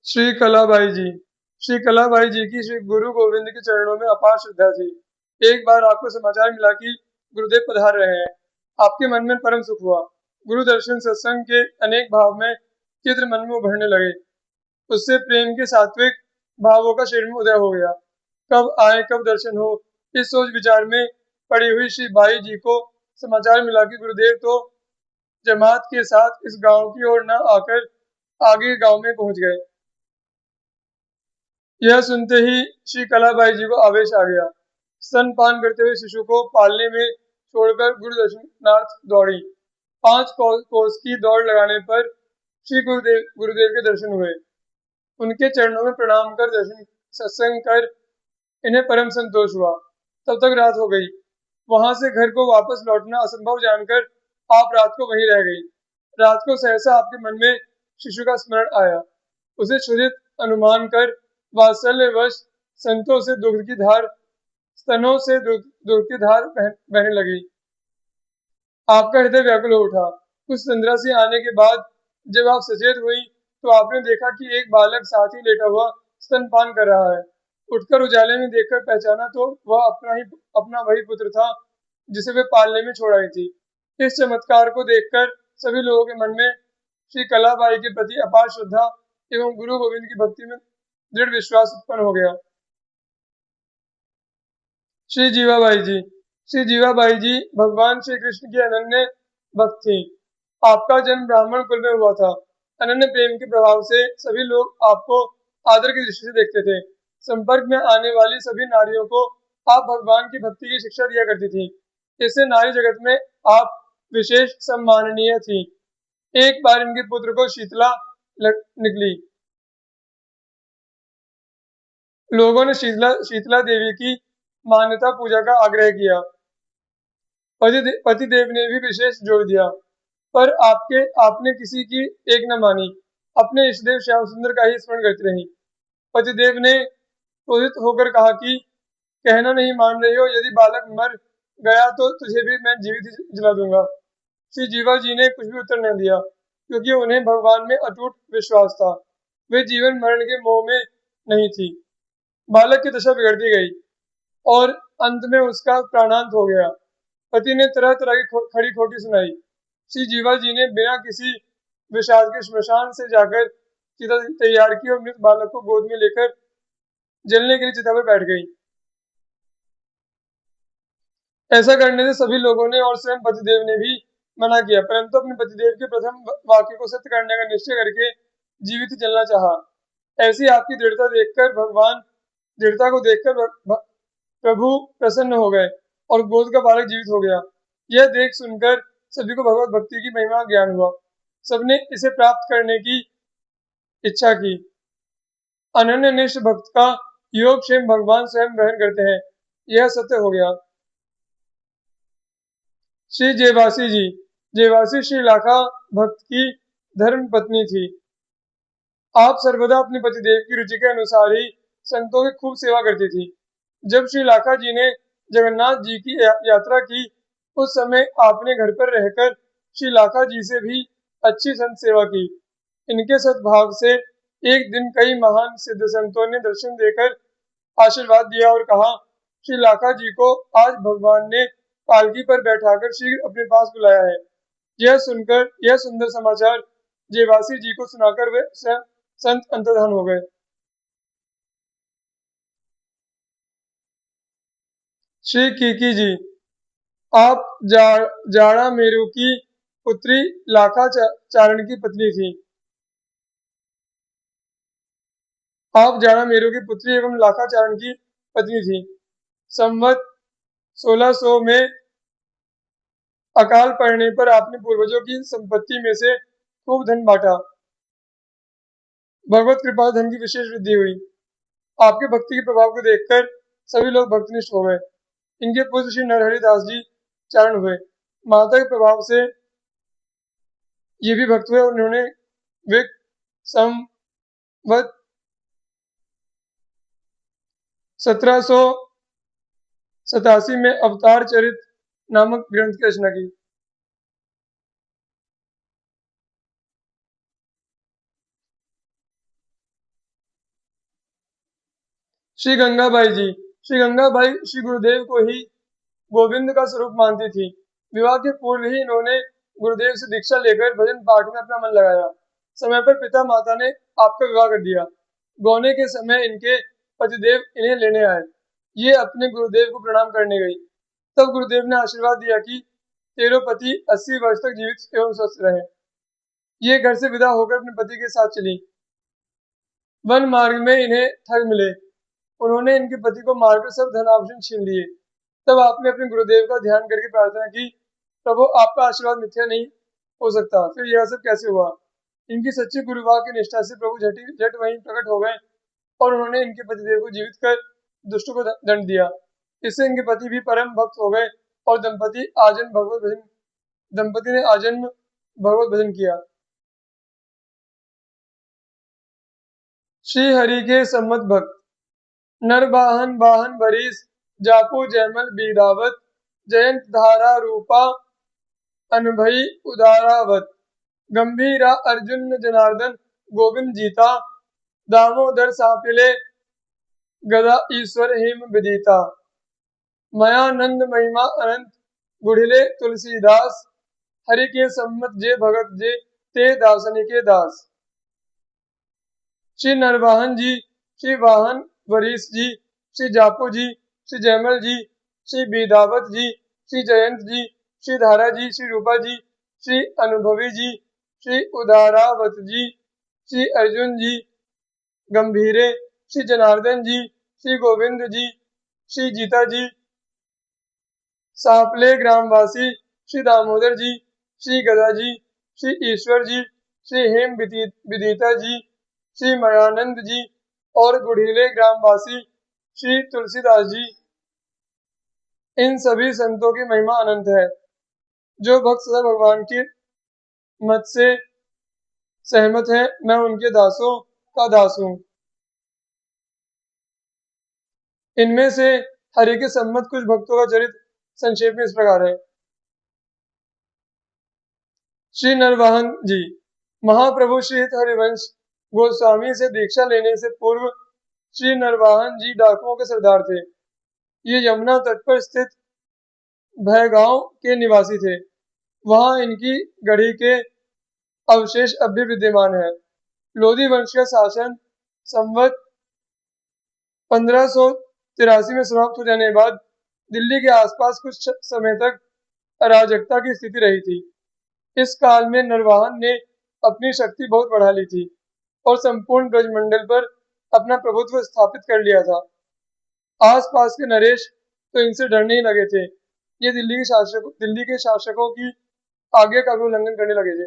श्री कलाबाई जी। श्री कलाबाई जी की श्री गुरु गोविंद के चरणों में अपार श्रद्धा थी। एक बार आपको समाचार मिला कि गुरुदेव पधार रहे हैं। आपके मन में परम सुख हुआ। गुरु दर्शन सत्संग के अनेक भाव में चित्र मन में उभरने लगे। उससे प्रेम के सात्विक भावों का शरीर में उदय हो गया। कब आए कब दर्शन हो, इस सोच विचार में पड़ी हुई श्री बाई जी को समाचार मिला कि गुरुदेव तो जमात के साथ इस गांव की ओर न आकर आगे गांव में पहुंच गए। यह सुनते ही श्री कलाबाई जी को आवेश आ गया। स्तनपान करते हुए शिशु को पालने में छोड़कर गुरु दर्शनार्थ दौड़ी। 5 कोस की दौड़ लगाने पर श्री गुरुदेव के दर्शन हुए। उनके चरणों में प्रणाम कर दर्शन सत्संग कर इन्हें परम संतोष हुआ। तब तक रात हो गई। वहां से घर को वापस लौटना असंभव जानकर आप रात को वहीं रह गई। रात को सहसा आपके मन में शिशु का स्मरण आया। उसे क्षुधित अनुमान कर वात्सल्यवश संतों से दुग्ध की धार स्तनों से दुग्ध की धार बहने लगी। आपका हृदय व्याकुल हो उठा। कुछ तंद्रा से आने के बाद जब आप सचेत हुई तो आपने देखा कि एक बालक साथ ही लेटा हुआ स्तनपान कर रहा है। उठकर उजाले में देखकर पहचाना तो वह अपना वही पुत्र था जिसे वे पालने में छोड़ आई थी। इस चमत्कार को देखकर सभी लोगों के मन में श्री कलाबाई के प्रति अपार श्रद्धा एवं गुरु गोविंद की भक्ति में दृढ़ विश्वास उत्पन्न हो गया। श्री जीवाबाई जी। श्री जीवाबाई जी भगवान श्री कृष्ण की अनन्य भक्त थी। आपका जन्म ब्राह्मण कुल में हुआ था। अनन्य प्रेम के प्रभाव से सभी लोग आपको आदर की दृष्टि से देखते थे। संपर्क में आने वाली सभी नारियों को आप भगवान की भक्ति की शिक्षा दिया करती थी। इससे नारी जगत में आप विशेष सम्माननीय थी। एक बार इनके पुत्र को शीतला निकली। लोगों ने शीतला देवी की मान्यता पूजा का आग्रह किया। पतिदेव ने भी विशेष जोर दिया, पर आपने किसी की एक न मानी। अपने इष्टदेव श्याम सुंदर का ही स्मरण करती रही। पतिदेव ने क्रोधित होकर कहा कि कहना नहीं मान रही हो, यदि बालक मर गया तो तुझे भी मैं जीवित ही जला दूंगा। श्री जीवा जी ने कुछ भी उत्तर नहीं दिया, क्योंकि उन्हें भगवान में अटूट विश्वास था। वे जीवन मरण के मोह में नहीं थी। बालक की दशा बिगड़ती गई और अंत में उसका प्राणांत हो गया। पति ने तरह तरह की खड़ी खोटी सुनाई। श्री जीवा जी ने बिना किसी विषाद के श्मशान से जाकर चिता तैयार की और मृत बालक को गोद में लेकर जलने के लिए चिता पर बैठ गई। ऐसा करने से सभी लोगों ने और स्वयं पतिदेव ने भी मना किया, परंतु अपने पतिदेव के प्रथम वाक्य को सत्य करने का निश्चय करके जीवित जलना चाहा। ऐसी आपकी दृढ़ता को देखकर प्रभु प्रसन्न हो गए और गोद का बालक जीवित हो गया। यह देख सुनकर सभी को भगवत भक्ति की महिमा ज्ञान हुआ। सबने इसे प्राप्त करने की इच्छा की। अनन्य निष्ठ भक्त का योग क्षेम भगवान स्वयं ग्रहण करते हैं, यह सत्य हो गया। श्री जयवासी जी। जयवासी श्री लाखा भक्त की धर्म पत्नी थी। आप सर्वदा अपने पतिदेव की रुचि के अनुसार ही संतों की खूब सेवा करती थी। जब श्री लाखा जी ने जगन्नाथ जी की यात्रा की, उस समय आपने घर पर रहकर श्री लाखा जी से भी अच्छी संत सेवा की। इनके सद्भाव से एक दिन कई महान सिद्ध संतों ने दर्शन देकर आशीर्वाद दिया और कहा, श्री लाखा जी को आज भगवान ने पालकी पर बैठाकर शीघ्र अपने पास बुलाया है। यह सुनकर यह सुंदर समाचार जयवासी जी को सुनाकर वे संत अंतर्धान हो गए। श्री कीकी जी। आप जाड़ा मेरू की पुत्री लाखा चारण की पत्नी थी। आप जाड़ा मेरू की पुत्री एवं लाखा चारण की पत्नी थी। संवत 1600 में अकाल पड़ने पर आपने पूर्वजों की संपत्ति में से खूब धन बांटा। भगवत कृपा धन की विशेष वृद्धि हुई। आपके भक्ति के प्रभाव को देखकर सभी लोग भक्तनिष्ठ हो गए। इनके पुत्र श्री नरहरि दास जी चारण हुए। माता के प्रभाव से ये भी भक्त हुए और उन्होंने विक संवत 1787 में अवतार चरित नामक ग्रंथ की रचना की। श्री गंगाबाई जी। श्री गंगाबाई श्री गुरुदेव को ही गोविंद का स्वरूप मानती थी। विवाह के पूर्व ही इन्होंने गुरुदेव से दीक्षा लेकर भजन पाठ में अपना मन लगाया। समय पर पिता माता ने आपका विवाह कर दिया। गौने के समय इनके पतिदेव इन्हें लेने आए। ये अपने गुरुदेव को प्रणाम करने गई। तब गुरुदेव ने आशीर्वाद दिया कि तेरो पति 80 वर्ष तक जीवित एवं स्वस्थ रहे। ये घर से विदा होकर अपने पति के साथ चली। वन मार्ग में इन्हें ठग मिले। उन्होंने इनके पति को मारकर सब धन आभूषण छीन लिए। तब आपने अपने गुरुदेव का ध्यान करके प्रार्थना की, प्रभु आपका आशीर्वाद मिथ्या नहीं हो सकता। फिर यह सब कैसे हुआ? इनकी सच्ची गुरुवाह की निष्ठा से प्रभु झट वहीं प्रकट हो गए और उन्होंने इनके पतिदेव को जीवित कर दुष्ट को दंड दिया। इससे इनके पति भी परम भक्त हो गए और दंपति ने आजन्म भगवत भजन किया। श्री हरि के सम्मत भक्त। नर बाहन बाहन बरीस जापू जयमल बीरावत जयंत धारा रूपा अनभई उदारावत गंभीरा अर्जुन जनार्दन गोविंद जीता दामोदर सापिले गदा ईश्वर हेम विदिता मयानंद महिमा अनंत गुढ़िले तुलसीदास हरि के सम्मत जे भगत जे ते दासनी के दास। श्री नरवाहन जी, श्री वाहन वरीश जी, श्री जापू जी, श्री जयमल जी, श्री बीदावत जी, श्री जयंत जी, श्री धारा जी, श्री रूपा जी, श्री अनुभवी जी, श्री उदारावत जी, श्री अर्जुन जी गंभीरे, श्री जनार्दन जी, श्री गोविंद जी, श्री जीता जी सापले ग्रामवासी, श्री दामोदर जी, श्री गदा जी, श्री ईश्वर जी, श्री हेम विदिता जी, श्री मयानंद जी और गुढ़ीले ग्रामवासी श्री तुलसीदास जी। इन सभी संतों की महिमा अनंत है। जो भक्त सदा भगवान की मत से सहमत है, मैं उनके दासों का दास हूँ। इनमें से हरि के सम्मत कुछ भक्तों का चरित्र संक्षेप में इस प्रकार है। श्री नरवाहन जी। महाप्रभु श्री हरिवंश गोस्वामी से दीक्षा लेने से पूर्व श्री नरवाहन जी डाकुओं के सरदार थे। ये यमुना तट पर स्थित भयगांव के निवासी थे। वहां इनकी गढ़ी के अवशेष अब भी विद्यमान है। लोधी वंश का शासन संवत 1583 में समाप्त हो जाने के बाद दिल्ली के आसपास कुछ समय तक अराजकता की स्थिति रही थी। इस काल में नरवाहन ने अपनी शक्ति बहुत बढ़ा ली थी और संपूर्ण ब्रजमंडल पर अपना प्रभुत्व स्थापित कर लिया था। आसपास के नरेश तो इनसे डरने ही लगे थे। ये दिल्ली के शासकों की आज्ञा का भी उल्लंघन करने लगे थे।